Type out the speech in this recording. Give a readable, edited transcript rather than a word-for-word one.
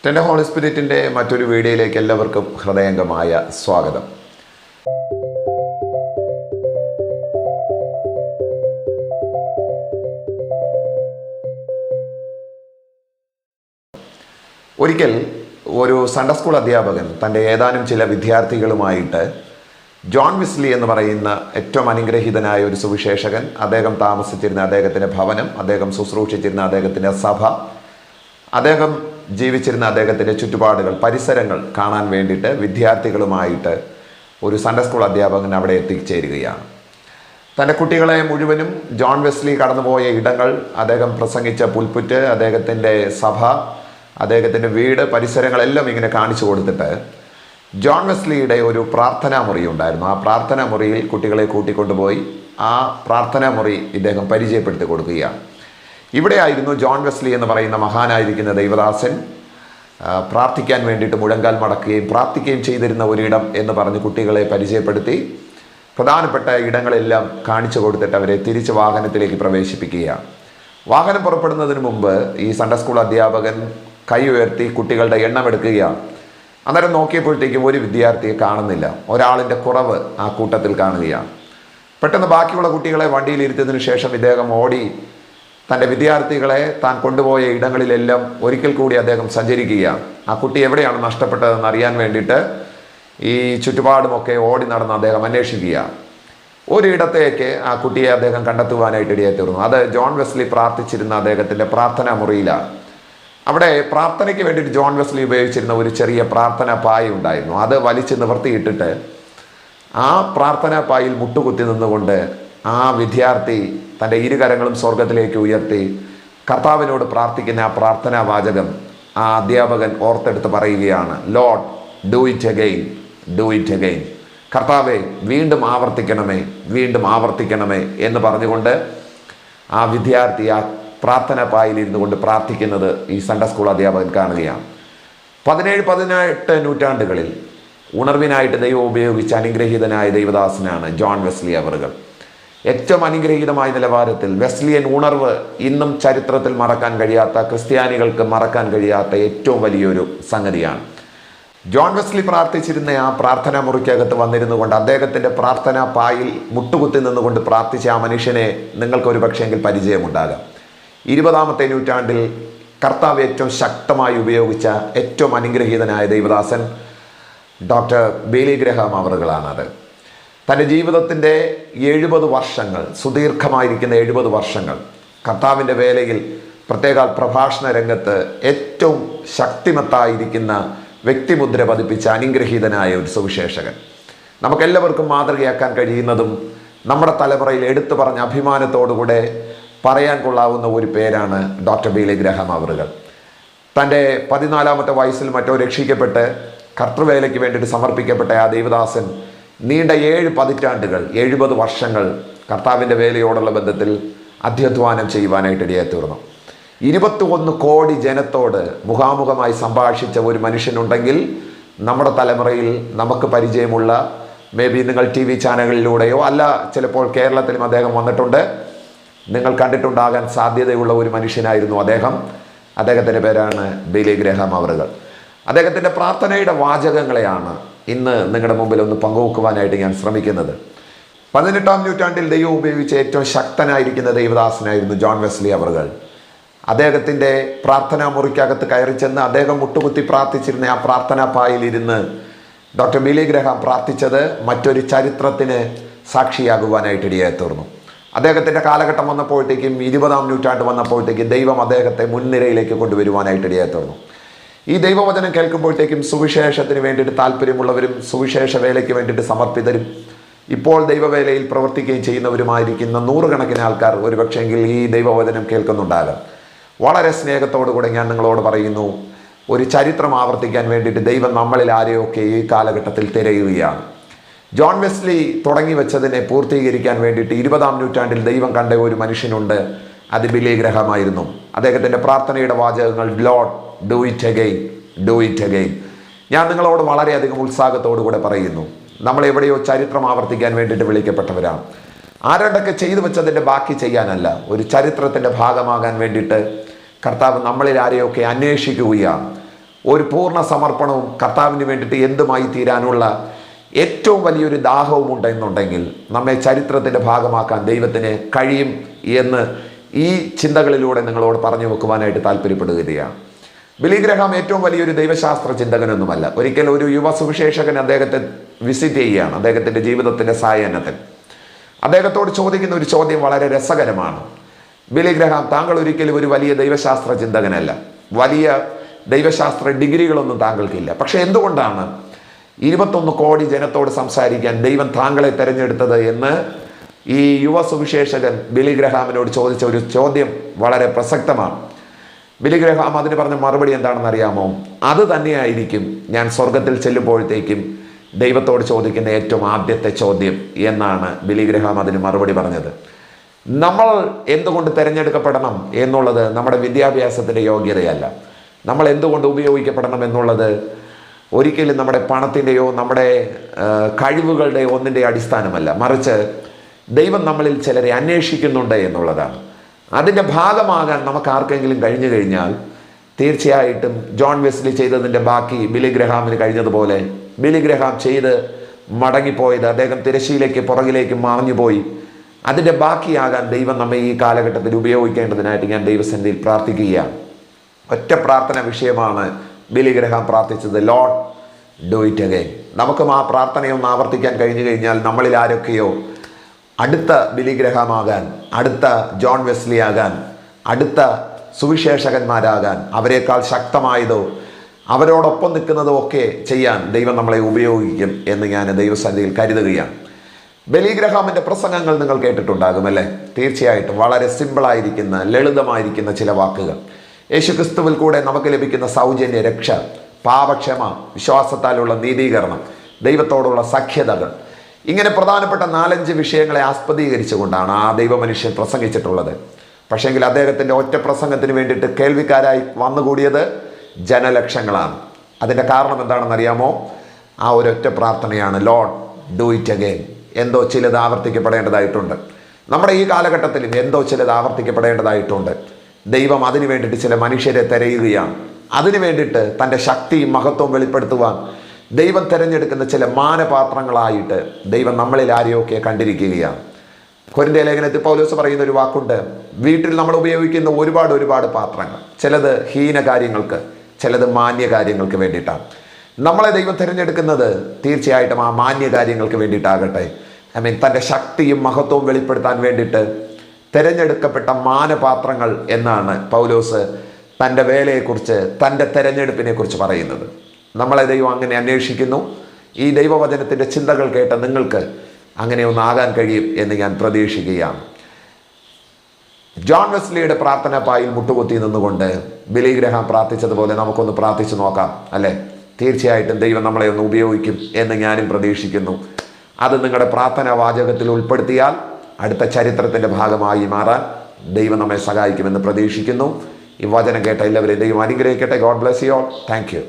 Tender holy സ്പിരിറ്റിൻ്റെ മറ്റൊരു വീഡിയോയിലേക്ക് എല്ലാവർക്കും ഹൃദയംഗമായ സ്വാഗതം. ഒരിക്കൽ ഒരു സൺഡേ സ്കൂൾ അധ്യാപകൻ തൻ്റെ ഏതാനും ചില വിദ്യാർത്ഥികളുമായിട്ട് ജോൺ വെസ്ലി എന്ന് പറയുന്ന ഏറ്റവും അനുഗ്രഹീതനായ ഒരു സുവിശേഷകൻ, അദ്ദേഹം താമസിച്ചിരുന്ന അദ്ദേഹത്തിൻ്റെ ഭവനം, അദ്ദേഹം ശുശ്രൂഷിച്ചിരുന്ന അദ്ദേഹത്തിൻ്റെ സഭ, അദ്ദേഹം ജീവിച്ചിരുന്ന അദ്ദേഹത്തിൻ്റെ ചുറ്റുപാടുകൾ, പരിസരങ്ങൾ കാണാൻ വേണ്ടിയിട്ട് വിദ്യാർത്ഥികളുമായിട്ട് ഒരു സൺഡേ സ്കൂൾ അധ്യാപകൻ അവിടെ എത്തിച്ചേരുകയാണ്. തൻ്റെ കുട്ടികളെ മുഴുവനും ജോൺ വെസ്ലി കടന്നുപോയ ഇടങ്ങൾ, അദ്ദേഹം പ്രസംഗിച്ച പുൽപ്പുറ്റ്, അദ്ദേഹത്തിൻ്റെ സഭ, അദ്ദേഹത്തിൻ്റെ വീട്, പരിസരങ്ങളെല്ലാം ഇങ്ങനെ കാണിച്ചു കൊടുത്തിട്ട് ജോൺ വെസ്ലിയുടെ ഒരു പ്രാർത്ഥനാ മുറി ഉണ്ടായിരുന്നു. ആ പ്രാർത്ഥനാ മുറിയിൽ കുട്ടികളെ കൂട്ടിക്കൊണ്ടുപോയി ആ പ്രാർത്ഥനാ മുറി ഇദ്ദേഹം പരിചയപ്പെടുത്തി കൊടുക്കുകയാണ്. ഇവിടെയായിരുന്നു ജോൺ വെസ്ലി എന്ന് പറയുന്ന മഹാനായിരിക്കുന്ന ദൈവദാസൻ പ്രാർത്ഥിക്കാൻ വേണ്ടിയിട്ട് മുഴങ്കാൽ മടക്കുകയും പ്രാർത്ഥിക്കുകയും ചെയ്തിരുന്ന ഒരിടം എന്ന് പറഞ്ഞ് കുട്ടികളെ പരിചയപ്പെടുത്തി പ്രധാനപ്പെട്ട ഇടങ്ങളെല്ലാം കാണിച്ചു കൊടുത്തിട്ട് അവരെ തിരിച്ച് വാഹനത്തിലേക്ക് പ്രവേശിപ്പിക്കുകയാണ്. വാഹനം പുറപ്പെടുന്നതിന് മുമ്പ് ഈ സൺഡേ സ്കൂൾ അധ്യാപകൻ കൈ ഉയർത്തി കുട്ടികളുടെ എണ്ണം എടുക്കുകയാണ്. അന്നേരം നോക്കിയപ്പോഴത്തേക്കും ഒരു വിദ്യാർത്ഥിയെ കാണുന്നില്ല, ഒരാളിൻ്റെ കുറവ് ആ കൂട്ടത്തിൽ കാണുകയാണ്. പെട്ടെന്ന് ബാക്കിയുള്ള കുട്ടികളെ വണ്ടിയിലിരുത്തിയതിനു ശേഷം ഇദ്ദേഹം ഓടി തൻ്റെ വിദ്യാർത്ഥികളെ താൻ കൊണ്ടുപോയ ഇടങ്ങളിലെല്ലാം ഒരിക്കൽ കൂടി അദ്ദേഹം സഞ്ചരിക്കുകയാണ്. ആ കുട്ടി എവിടെയാണ് നഷ്ടപ്പെട്ടതെന്ന് അറിയാൻ വേണ്ടിയിട്ട് ഈ ചുറ്റുപാടുമൊക്കെ ഓടി നടന്ന് അദ്ദേഹം അന്വേഷിക്കുകയാണ്. ഒരിടത്തേക്ക് ആ കുട്ടിയെ അദ്ദേഹം കണ്ടെത്തുവാനായിട്ട് ഇടയെത്തിരുന്നു. അത് ജോൺ വെസ്ലി പ്രാർത്ഥിച്ചിരുന്ന അദ്ദേഹത്തിൻ്റെ പ്രാർത്ഥനാ മുറിയിലാണ്. അവിടെ പ്രാർത്ഥനയ്ക്ക് വേണ്ടിയിട്ട് ജോൺ വെസ്ലി ഉപയോഗിച്ചിരുന്ന ഒരു ചെറിയ പ്രാർത്ഥനാ പായ ഉണ്ടായിരുന്നു. അത് വലിച്ച് നിവർത്തിയിട്ടിട്ട് ആ പ്രാർത്ഥനാ പായിൽ മുട്ടുകുത്തി നിന്നുകൊണ്ട് ആ വിദ്യാർത്ഥി തൻ്റെ ഇരുകരങ്ങളും സ്വർഗത്തിലേക്ക് ഉയർത്തി കർത്താവിനോട് പ്രാർത്ഥിക്കുന്ന ആ പ്രാർത്ഥനാ വാചകം ആ അധ്യാപകൻ ഓർത്തെടുത്ത് പറയുകയാണ്, Lord do it again, do it again. കർത്താവെ വീണ്ടും ആവർത്തിക്കണമേ, വീണ്ടും ആവർത്തിക്കണമേ എന്ന് പറഞ്ഞുകൊണ്ട് ആ വിദ്യാർത്ഥി ആ പ്രാർത്ഥനാ പായിലിരുന്നു കൊണ്ട് പ്രാർത്ഥിക്കുന്നത് ഈ സൺഡേ സ്കൂൾ അധ്യാപകൻ കാണുകയാണ്. 17-18 നൂറ്റാണ്ടുകളിൽ ഉണർവിനായിട്ട് ദൈവം ഉപയോഗിച്ച അനുഗ്രഹീതനായ ദൈവദാസനാണ് ജോൺ വെസ്ലി അവറുകൾ. ഏറ്റവും അനുഗ്രഹീതമായ നിലവാരത്തിൽ വെസ്ലിയൻ ഉണർവ് ഇന്നും ചരിത്രത്തിൽ മറക്കാൻ കഴിയാത്ത, ക്രിസ്ത്യാനികൾക്ക് മറക്കാൻ കഴിയാത്ത ഏറ്റവും വലിയൊരു സംഗതിയാണ്. ജോൺ വെസ്ലി പ്രാർത്ഥിച്ചിരുന്ന ആ പ്രാർത്ഥനാ മുറിക്കകത്ത് വന്നിരുന്നു കൊണ്ട് അദ്ദേഹത്തിൻ്റെ പ്രാർത്ഥനാ പായിൽ മുട്ടുകുത്തി നിന്നുകൊണ്ട് പ്രാർത്ഥിച്ച ആ മനുഷ്യനെ നിങ്ങൾക്കൊരു പക്ഷേങ്കിൽ പരിചയമുണ്ടാകാം. 20ാമത്തെ നൂറ്റാണ്ടിൽ കർത്താവ് ഏറ്റവും ശക്തമായി ഉപയോഗിച്ച ഏറ്റവും അനുഗ്രഹീതനായ ദൈവദാസൻ ഡോക്ടർ ബില്ലി ഗ്രഹാം അവറുകളാണത്. തൻ്റെ ജീവിതത്തിൻ്റെ 70 വർഷങ്ങൾ, സുദീർഘമായിരിക്കുന്ന 70 വർഷങ്ങൾ കർത്താവിൻ്റെ വേലയിൽ, പ്രത്യേക പ്രഭാഷണ രംഗത്ത് ഏറ്റവും ശക്തിമത്തായിരിക്കുന്ന വ്യക്തിമുദ്ര പതിപ്പിച്ച അനുഗ്രഹീതനായ ഒരു സുവിശേഷകൻ. നമുക്കെല്ലാവർക്കും മാതൃകയാക്കാൻ കഴിയുന്നതും നമ്മുടെ തലമുറയിൽ എടുത്തു പറഞ്ഞ അഭിമാനത്തോടുകൂടെ പറയാൻ കൊള്ളാവുന്ന ഒരു പേരാണ് ഡോക്ടർ ബില്ലി ഗ്രഹാം അവറുകൾ. തൻ്റെ 14ാമത്തെ വയസ്സിൽ മറ്റോ രക്ഷിക്കപ്പെട്ട് കർത്തൃവേലയ്ക്ക് വേണ്ടിയിട്ട് സമർപ്പിക്കപ്പെട്ട ആ ദൈവദാസൻ നീണ്ട 7 പതിറ്റാണ്ടുകൾ, 70 വർഷങ്ങൾ കർത്താവിൻ്റെ വേലയോടുള്ള ബന്ധത്തിൽ അധ്യധ്വാനം ചെയ്യുവാനായിട്ട് ഇടയായിത്തീർന്നു. 21 കോടി ജനത്തോട് മുഖാമുഖമായി സംഭാഷിച്ച ഒരു മനുഷ്യനുണ്ടെങ്കിൽ നമ്മുടെ തലമുറയിൽ നമുക്ക് പരിചയമുള്ള, മേ ബി നിങ്ങൾ TV ചാനലുകളിലൂടെയോ അല്ല ചിലപ്പോൾ കേരളത്തിലും അദ്ദേഹം വന്നിട്ടുണ്ട്, നിങ്ങൾ കണ്ടിട്ടുണ്ടാകാൻ സാധ്യതയുള്ള ഒരു മനുഷ്യനായിരുന്നു അദ്ദേഹം. അദ്ദേഹത്തിൻ്റെ പേരാണ് ബില്ലി ഗ്രഹാം അവറുകൾ. അദ്ദേഹത്തിൻ്റെ പ്രാർത്ഥനയുടെ വാചകങ്ങളെയാണ് ഇന്ന് നിങ്ങളുടെ മുമ്പിൽ ഒന്ന് പങ്കുവെക്കുവാനായിട്ട് ഞാൻ ശ്രമിക്കുന്നത്. 18ാം നൂറ്റാണ്ടിൽ ദൈവം ഉപയോഗിച്ച ഏറ്റവും ശക്തനായിരിക്കുന്ന ദൈവദാസനായിരുന്നു ജോൺ വെസ്ലി അവറുകൾ. അദ്ദേഹത്തിൻ്റെ പ്രാർത്ഥനാ മുറിക്കകത്ത് കയറി ചെന്ന് അദ്ദേഹം മുട്ടുകുത്തി പ്രാർത്ഥിച്ചിരുന്ന ആ പ്രാർത്ഥനാ പായിലിരുന്ന് ഡോക്ടർ ബില്ലി ഗ്രഹാം പ്രാർത്ഥിച്ചത് മറ്റൊരു ചരിത്രത്തിന് സാക്ഷിയാകുവാനായിട്ട് ഇടയായിത്തീർന്നു. അദ്ദേഹത്തിൻ്റെ കാലഘട്ടം വന്നപ്പോഴത്തേക്കും, 20ാം നൂറ്റാണ്ട് വന്നപ്പോഴത്തേക്കും ദൈവം അദ്ദേഹത്തെ മുൻനിരയിലേക്ക് കൊണ്ടുവരുവാനായിട്ട് ഇടയായിത്തീർന്നു. ഈ ദൈവവചനം കേൾക്കുമ്പോഴത്തേക്കും സുവിശേഷത്തിന് വേണ്ടിയിട്ട് താല്പര്യമുള്ളവരും സുവിശേഷ വേലയ്ക്ക് വേണ്ടിയിട്ട് സമർപ്പിതരും ഇപ്പോൾ ദൈവവേലയിൽ പ്രവർത്തിക്കുകയും ചെയ്യുന്നവരുമായിരിക്കുന്ന നൂറുകണക്കിന് ആൾക്കാർ ഒരുപക്ഷെങ്കിൽ ഈ ദൈവവചനം കേൾക്കുന്നുണ്ടാകാം. വളരെ സ്നേഹത്തോടുകൂടെ ഞാൻ നിങ്ങളോട് പറയുന്നു, ഒരു ചരിത്രം ആവർത്തിക്കാൻ വേണ്ടിയിട്ട് ദൈവം നമ്മളിൽ ആരെയൊക്കെ ഈ കാലഘട്ടത്തിൽ തിരയുകയാണ്. ജോൺ വെസ്ലി തുടങ്ങി വെച്ചതിനെ പൂർത്തീകരിക്കാൻ വേണ്ടിയിട്ട് 20ാം നൂറ്റാണ്ടിൽ ദൈവം കണ്ട ഒരു മനുഷ്യനുണ്ട്, അത് ബില്ലി ഗ്രഹാമായിരുന്നു. അദ്ദേഹത്തിൻ്റെ പ്രാർത്ഥനയുടെ വാചകങ്ങൾ, Lord do it again, do it again. ഞാൻ നിങ്ങളോട് വളരെയധികം ഉത്സാഹത്തോടു കൂടെ പറയുന്നു, നമ്മൾ എവിടെയോ ചരിത്രം ആവർത്തിക്കാൻ വേണ്ടിയിട്ട് വിളിക്കപ്പെട്ടവരാണ്. ആരോടൊക്കെ ചെയ്തു വെച്ചതിൻ്റെ ബാക്കി ചെയ്യാനല്ല, ഒരു ചരിത്രത്തിൻ്റെ ഭാഗമാകാൻ വേണ്ടിയിട്ട് കർത്താവ് നമ്മളിൽ ആരെയൊക്കെ അന്വേഷിക്കുകയാണ്. ഒരു പൂർണ്ണ സമർപ്പണവും കർത്താവിന് വേണ്ടിയിട്ട് എന്തുമായി തീരാനുള്ള ഏറ്റവും വലിയൊരു ദാഹവും ഉണ്ടെന്നുണ്ടെങ്കിൽ നമ്മെ ചരിത്രത്തിൻ്റെ ഭാഗമാക്കാൻ ദൈവത്തിന് കഴിയും എന്ന് ഈ ചിന്തകളിലൂടെ നിങ്ങളോട് പറഞ്ഞു വെക്കുവാനായിട്ട് താല്പര്യപ്പെടുകയാണ്. ബിലി ഗ്രഹാം ഏറ്റവും വലിയൊരു ദൈവശാസ്ത്ര ചിന്തകനൊന്നുമല്ല. ഒരിക്കൽ ഒരു യുവ സുവിശേഷകൻ അദ്ദേഹത്തെ വിസിറ്റ് ചെയ്യുകയാണ് അദ്ദേഹത്തിൻ്റെ ജീവിതത്തിൻ്റെ സായാഹ്നത്തിൽ. അദ്ദേഹത്തോട് ചോദിക്കുന്ന ഒരു ചോദ്യം വളരെ രസകരമാണ്. ബിലി ഗ്രഹാം, താങ്കൾ ഒരിക്കലും ഒരു വലിയ ദൈവശാസ്ത്ര ചിന്തകനല്ല, വലിയ ദൈവശാസ്ത്ര ഡിഗ്രികളൊന്നും താങ്കൾക്കില്ല, പക്ഷെ എന്തുകൊണ്ടാണ് 21 കോടി ജനത്തോട് സംസാരിക്കാൻ ദൈവം താങ്കളെ തിരഞ്ഞെടുത്തത് എന്ന് ഈ യുവ സുവിശേഷകൻ ബിലി ഗ്രഹാമിനോട് ചോദിച്ച ഒരു ചോദ്യം വളരെ പ്രസക്തമാണ്. ബിലി ഗ്രഹാം അതിന് പറഞ്ഞ മറുപടി എന്താണെന്ന് അറിയാമോ? അത് തന്നെയായിരിക്കും ഞാൻ സ്വർഗത്തിൽ ചെല്ലുമ്പോഴത്തേക്കും ദൈവത്തോട് ചോദിക്കുന്ന ഏറ്റവും ആദ്യത്തെ ചോദ്യം എന്നാണ് ബിലി ഗ്രഹാം അതിന് മറുപടി പറഞ്ഞത്. നമ്മൾ എന്തുകൊണ്ട് തിരഞ്ഞെടുക്കപ്പെടണം എന്നുള്ളത് നമ്മുടെ വിദ്യാഭ്യാസത്തിൻ്റെ യോഗ്യതയല്ല. നമ്മൾ എന്തുകൊണ്ട് ഉപയോഗിക്കപ്പെടണം എന്നുള്ളത് ഒരിക്കലും നമ്മുടെ പണത്തിൻ്റെയോ നമ്മുടെ കഴിവുകളുടെയോ ഒന്നിൻ്റെ അടിസ്ഥാനമല്ല, മറിച്ച് ദൈവം നമ്മളിൽ ചിലരെ അന്വേഷിക്കുന്നുണ്ട് എന്നുള്ളതാണ്. അതിൻ്റെ ഭാഗമാകാൻ നമുക്ക് ആർക്കെങ്കിലും കഴിഞ്ഞു കഴിഞ്ഞാൽ തീർച്ചയായിട്ടും ജോൺ വെസ്ലി ചെയ്തതിൻ്റെ ബാക്കി ബിലി ഗ്രഹാമിന് കഴിഞ്ഞതുപോലെ ബിലി ഗ്രഹാം ചെയ്ത് മടങ്ങിപ്പോയത് അദ്ദേഹം തിരശ്ശീലേക്ക് പുറകിലേക്ക് മറിഞ്ഞുപോയി. അതിൻ്റെ ബാക്കിയാകാൻ ദൈവം നമ്മെ ഈ കാലഘട്ടത്തിൽ ഉപയോഗിക്കേണ്ടതിനായിട്ട് ഞാൻ ദൈവസന്നിധിയിൽ പ്രാർത്ഥിക്കുകയാണ്. ഒറ്റ പ്രാർത്ഥന വിഷയമാണ് ബിലി ഗ്രഹാം പ്രാർത്ഥിച്ചത്, ലോർഡ് ഡു ഇറ്റ് അഗൈൻ. നമുക്കും ആ പ്രാർത്ഥനയൊന്ന് ആവർത്തിക്കാൻ കഴിഞ്ഞു കഴിഞ്ഞാൽ നമ്മളിൽ ആരൊക്കെയോ അടുത്ത ബിലി ഗ്രഹാമാകാൻ, അടുത്ത ജോൺ വെസ്ലി ആകാൻ, അടുത്ത സുവിശേഷകന്മാരാകാൻ, അവരെക്കാൾ ശക്തമായതോ അവരോടൊപ്പം നിൽക്കുന്നതോ ഒക്കെ ചെയ്യാൻ ദൈവം നമ്മളെ ഉപയോഗിക്കും എന്ന് ഞാൻ ദൈവസന്നിധിയിൽ കരുതുകയാണ്. ബിലി ഗ്രഹാമിൻ്റെ പ്രസംഗങ്ങൾ നിങ്ങൾ കേട്ടിട്ടുണ്ടാകും അല്ലേ? തീർച്ചയായിട്ടും വളരെ സിമ്പിളായിരിക്കുന്ന ലളിതമായിരിക്കുന്ന ചില വാക്കുകൾ. യേശുക്രിസ്തുവിൽ കൂടെ നമുക്ക് ലഭിക്കുന്ന സൗജന്യ രക്ഷ, പാപക്ഷമ, വിശ്വാസത്താലുള്ള നീതീകരണം, ദൈവത്തോടുള്ള സഖ്യതകൾ, ഇങ്ങനെ പ്രധാനപ്പെട്ട 4-5 വിഷയങ്ങളെ ആസ്പദീകരിച്ചുകൊണ്ടാണ് ആ ദൈവമനുഷ്യൻ പ്രസംഗിച്ചിട്ടുള്ളത്. പക്ഷേങ്കിൽ അദ്ദേഹത്തിൻ്റെ ഒറ്റ പ്രസംഗത്തിന് വേണ്ടിയിട്ട് കേൾവിക്കാരായി വന്നുകൂടിയത് ജനലക്ഷങ്ങളാണ്. അതിൻ്റെ കാരണം എന്താണെന്ന് അറിയാമോ? ആ ഒരൊറ്റ പ്രാർത്ഥനയാണ്, ലോർഡ് ഡു ഇറ്റ് അഗൈൻ. എന്തോ ചിലത് ആവർത്തിക്കപ്പെടേണ്ടതായിട്ടുണ്ട്. നമ്മുടെ ഈ കാലഘട്ടത്തിലും എന്തോ ചിലത് ആവർത്തിക്കപ്പെടേണ്ടതായിട്ടുണ്ട്. ദൈവം അതിനു വേണ്ടിയിട്ട് ചില മനുഷ്യരെ തിരയുകയാണ്. അതിനു വേണ്ടിയിട്ട് തൻ്റെ ശക്തിയും മഹത്വവും വെളിപ്പെടുത്തുവാൻ ദൈവം തിരഞ്ഞെടുക്കുന്ന ചില മാനപാത്രങ്ങളായിട്ട് ദൈവം നമ്മളിൽ ആരെയൊക്കെ കണ്ടിരിക്കുകയാണ്. കൊരിന്ത്യർ ലേഖനത്തിൽ പൗലോസ് പറയുന്ന ഒരു വാക്കുണ്ട്, വീട്ടിൽ നമ്മൾ ഉപയോഗിക്കുന്ന ഒരുപാട് പാത്രങ്ങൾ, ചിലത് ഹീന കാര്യങ്ങൾക്ക്, ചിലത് മാന്യ കാര്യങ്ങൾക്ക് വേണ്ടിയിട്ടാണ്. നമ്മളെ ദൈവം തിരഞ്ഞെടുക്കുന്നത് തീർച്ചയായിട്ടും ആ മാന്യ കാര്യങ്ങൾക്ക് വേണ്ടിയിട്ടാകട്ടെ. തൻ്റെ ശക്തിയും മഹത്വവും വെളിപ്പെടുത്താൻ വേണ്ടിയിട്ട് തിരഞ്ഞെടുക്കപ്പെട്ട മാനപാത്രങ്ങൾ എന്നാണ് പൗലോസ് തൻ്റെ വേലയെക്കുറിച്ച്, തൻ്റെ തിരഞ്ഞെടുപ്പിനെ കുറിച്ച് പറയുന്നത്. നമ്മളെ ദൈവം അങ്ങനെ അന്വേഷിക്കുന്നു. ഈ ദൈവവചനത്തിൻ്റെ ചിന്തകൾ കേട്ട നിങ്ങൾക്ക് അങ്ങനെ ഒന്നാകാൻ കഴിയും എന്ന് ഞാൻ പ്രതീക്ഷിക്കുകയാണ്. ജോൺ വെസ്ലിയുടെ പ്രാർത്ഥന പായിൽ മുട്ടുകുത്തി നിന്നുകൊണ്ട് ബിലി ഗ്രഹാം പ്രാർത്ഥിച്ചതുപോലെ നമുക്കൊന്ന് പ്രാർത്ഥിച്ചു നോക്കാം അല്ലേ? തീർച്ചയായിട്ടും ദൈവം നമ്മളെ ഒന്ന് ഉപയോഗിക്കും എന്ന് ഞാനും പ്രതീക്ഷിക്കുന്നു. അത് നിങ്ങളുടെ പ്രാർത്ഥനാ വാചകത്തിൽ ഉൾപ്പെടുത്തിയാൽ അടുത്ത ചരിത്രത്തിൻ്റെ ഭാഗമായി മാറാൻ ദൈവം നമ്മെ സഹായിക്കുമെന്ന് പ്രതീക്ഷിക്കുന്നു. ഈ വചനം കേട്ട എല്ലാവരെയും ദൈവം അനുഗ്രഹിക്കട്ടെ. God bless you all. Thank you.